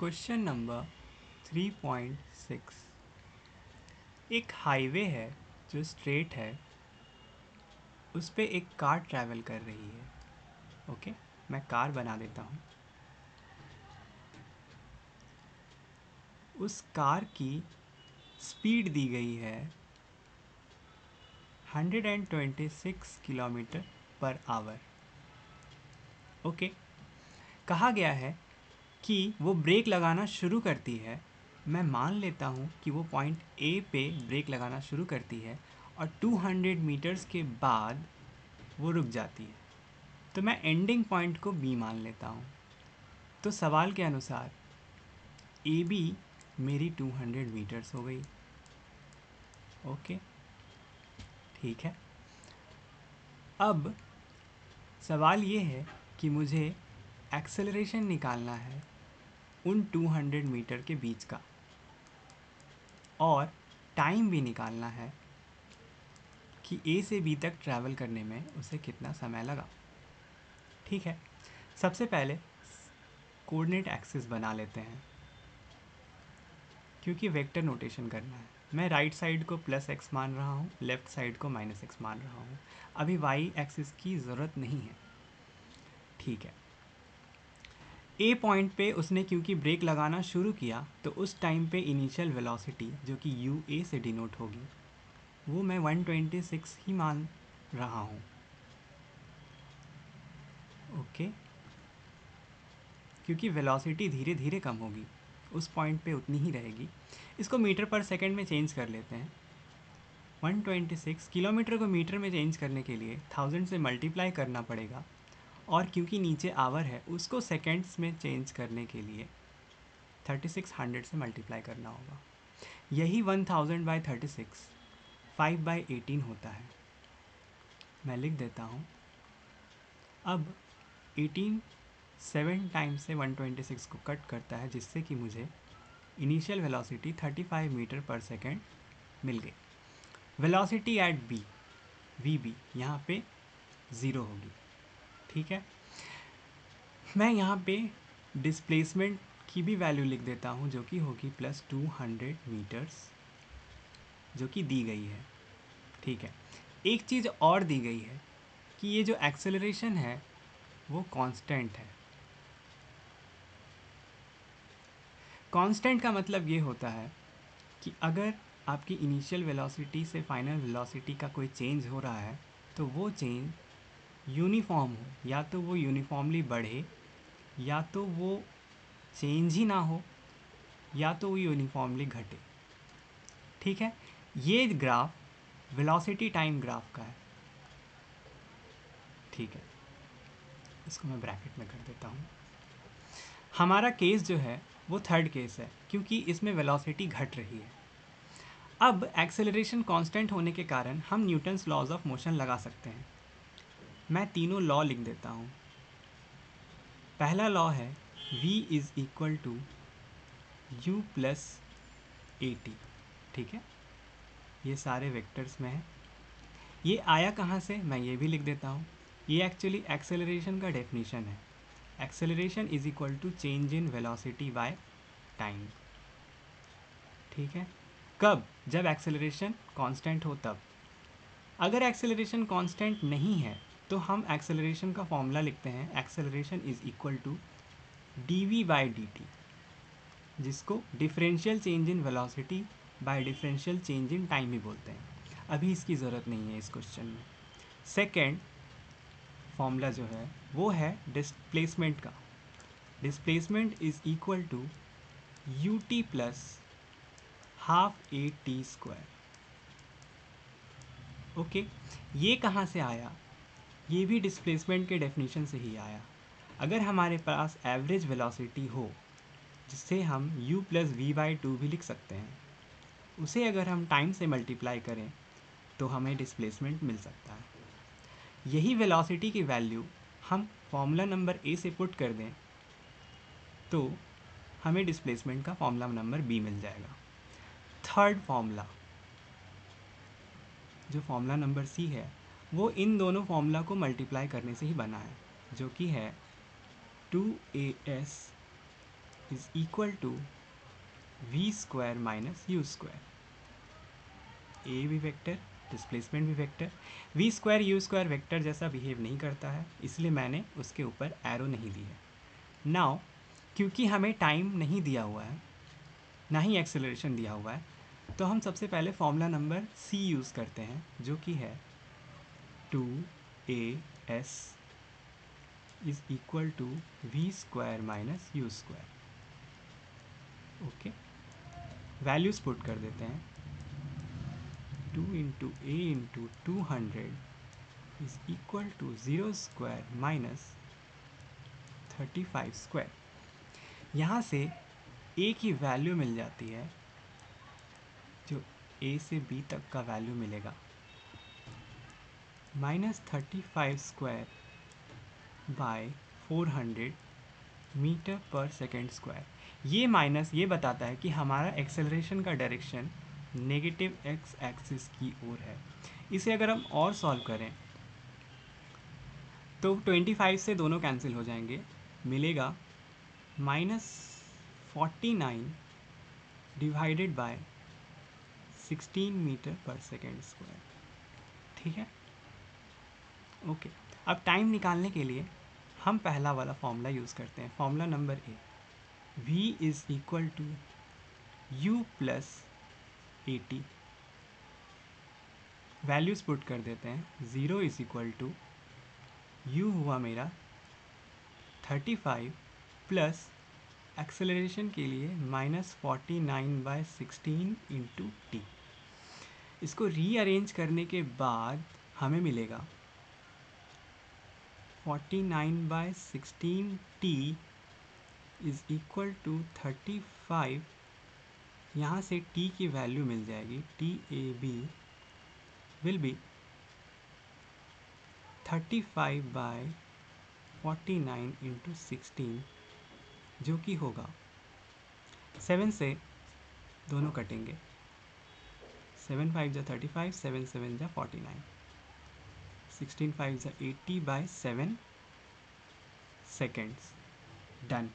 Question number 3.6। एक highway है जो स्ट्रेट है, उस पे एक कार ट्रैवल कर रही है। ओके, मैं कार बना देता हूँ। उस कार की स्पीड दी गई है 126 किलोमीटर पर आवर। ओके, कहा गया है कि वो ब्रेक लगाना शुरू करती है। मैं मान लेता हूँ कि वो पॉइंट ए पे ब्रेक लगाना शुरू करती है और 200 मीटर्स के बाद वो रुक जाती है। तो मैं एंडिंग पॉइंट को बी मान लेता हूँ। तो सवाल के अनुसार ए बी मेरी 200 मीटर्स हो गई। ओके, ठीक है। अब सवाल ये है कि मुझे एक्सेलरेशन निकालना है उन 200 मीटर के बीच का, और टाइम भी निकालना है कि ए से बी तक ट्रैवल करने में उसे कितना समय लगा। ठीक है, सबसे पहले कोऑर्डिनेट एक्सिस बना लेते हैं क्योंकि वेक्टर नोटेशन करना है। मैं राइट साइड को प्लस एक्स मान रहा हूँ, लेफ़्ट साइड को माइनस एक्स मान रहा हूँ। अभी वाई एक्सिस की ज़रूरत नहीं है। ठीक है, ए पॉइंट पे उसने क्योंकि ब्रेक लगाना शुरू किया तो उस टाइम पे इनिशियल वेलोसिटी जो कि यू ए से डिनोट होगी वो मैं 126 ही मान रहा हूँ। ओके, क्योंकि वेलोसिटी धीरे धीरे कम होगी, उस पॉइंट पे उतनी ही रहेगी। इसको मीटर पर सेकंड में चेंज कर लेते हैं। 126 किलोमीटर को मीटर में चेंज करने के लिए 1000 से मल्टीप्लाई करना पड़ेगा, और क्योंकि नीचे आवर है उसको सेकेंड्स में चेंज करने के लिए 3600 से मल्टीप्लाई करना होगा। यही 1000/36 5/18 होता है। मैं लिख देता हूँ। अब 18 7 टाइम्स से 126 को कट करता है, जिससे कि मुझे initial velocity 35 metre per second मिल गई। Velocity at B, V B यहाँ पे 0 होगी। ठीक है, मैं यहाँ पे डिस्प्लेसमेंट की भी वैल्यू लिख देता हूँ जो कि होगी +200 मीटर्स, जो कि दी गई है। ठीक है, एक चीज़ और दी गई है कि ये जो एक्सेलरेशन है वो कांस्टेंट है। कांस्टेंट का मतलब ये होता है कि अगर आपकी इनिशियल वेलोसिटी से फाइनल वेलोसिटी का कोई चेंज हो रहा है तो वो चेंज यूनिफॉर्म हो, या तो वो यूनिफॉर्मली बढ़े, या तो वो चेंज ही ना हो, या तो वो यूनिफॉर्मली घटे। ठीक है, ये ग्राफ वेलोसिटी टाइम ग्राफ का है। ठीक है, इसको मैं ब्रैकेट में कर देता हूँ। हमारा केस जो है वो थर्ड केस है क्योंकि इसमें वेलोसिटी घट रही है। अब एक्सेलरेशन कांस्टेंट होने के कारण हम न्यूटन्स लॉज ऑफ मोशन लगा सकते हैं। मैं तीनों लॉ लिख देता हूँ। पहला लॉ है v is equal to u plus a t. ठीक है, ये सारे वेक्टर्स में है। ये आया कहाँ से, मैं ये भी लिख देता हूँ। ये एक्चुअली एक्सेलरेशन का डेफिनेशन है। Acceleration is equal to change in velocity by time. ठीक है, कब, जब एक्सेलरेशन कांस्टेंट हो तब। अगर एक्सेलरेशन कांस्टेंट नहीं है तो हम एक्सेलरेशन का फॉर्मूला लिखते हैं, acceleration is equal to d v by d t, जिसको differential change in velocity by differential change in time भी बोलते हैं। अभी इसकी ज़रूरत नहीं है इस क्वेश्चन में। सेकेंड फॉर्मूला जो है वो है डिस्प्लेसमेंट का। Displacement is equal to u t plus half a t square. Okay, ये कहाँ से आया, ये भी डिस्प्लेसमेंट के डेफिनेशन से ही आया। अगर हमारे पास एवरेज वेलोसिटी हो, जिससे हम u plus v by two भी लिख सकते हैं, उसे अगर हम टाइम से मल्टीप्लाई करें तो हमें डिस्प्लेसमेंट मिल सकता है। यही वेलोसिटी की वैल्यू हम फॉर्मूला नंबर ए से पुट कर दें तो हमें डिस्प्लेसमेंट का फॉर्मूला नंबर बी मिल जाएगा। थर्ड फॉर्मूला जो फॉर्मूला नंबर सी है वो इन दोनों फॉर्मूला को मल्टीप्लाई करने से ही बना है, जो कि है 2as is equal to v square minus u square. A भी वेक्टर, डिस्प्लेसमेंट भी vector. V square u square vector जैसा बिहेव नहीं करता है, इसलिए मैंने उसके ऊपर एरो नहीं दी है। नाउ क्योंकि हमें टाइम नहीं दिया हुआ है, ना ही एक्सेलरेशन दिया हुआ है, तो हम सबसे पहले फॉर्मूला नंबर सी यूज़ करते हैं, जो कि है 2as is equal to v square minus u square. Okay, values put कर देते हैं। 2 into a into 200 is equal to 0 square minus 35 square. यहाँ से ए की वैल्यू मिल जाती है, जो ए से बी तक का वैल्यू मिलेगा, -35 square by 400 metre per second square. ये माइनस ये बताता है कि हमारा एक्सेलरेशन का डायरेक्शन नेगेटिव एक्स एक्सिस की ओर है। इसे अगर हम और सॉल्व करें तो 25 से दोनों कैंसिल हो जाएंगे, मिलेगा -49 divided by 16 metre per second square. ठीक है, ओके। अब टाइम निकालने के लिए हम पहला वाला फॉर्मूला यूज़ करते हैं, formula number A. v is equal to u plus a t. Values put कर देते हैं। 0 इज़ इक्वल टू u हुआ मेरा 35 प्लस एक्सेलरेशन के लिए -49/16 इंटू टी। इसको रीअरेंज करने के बाद हमें मिलेगा 49/16 टी इज़ इक्वल टू 35। यहाँ से t की वैल्यू मिल जाएगी, t A B will be 35/49 into 16, जो कि होगा 7 से दोनों कटेंगे, 7 5 जा 35, 7 7 जा 49, 16 5 जा 80/7 सेकेंड्स। डन।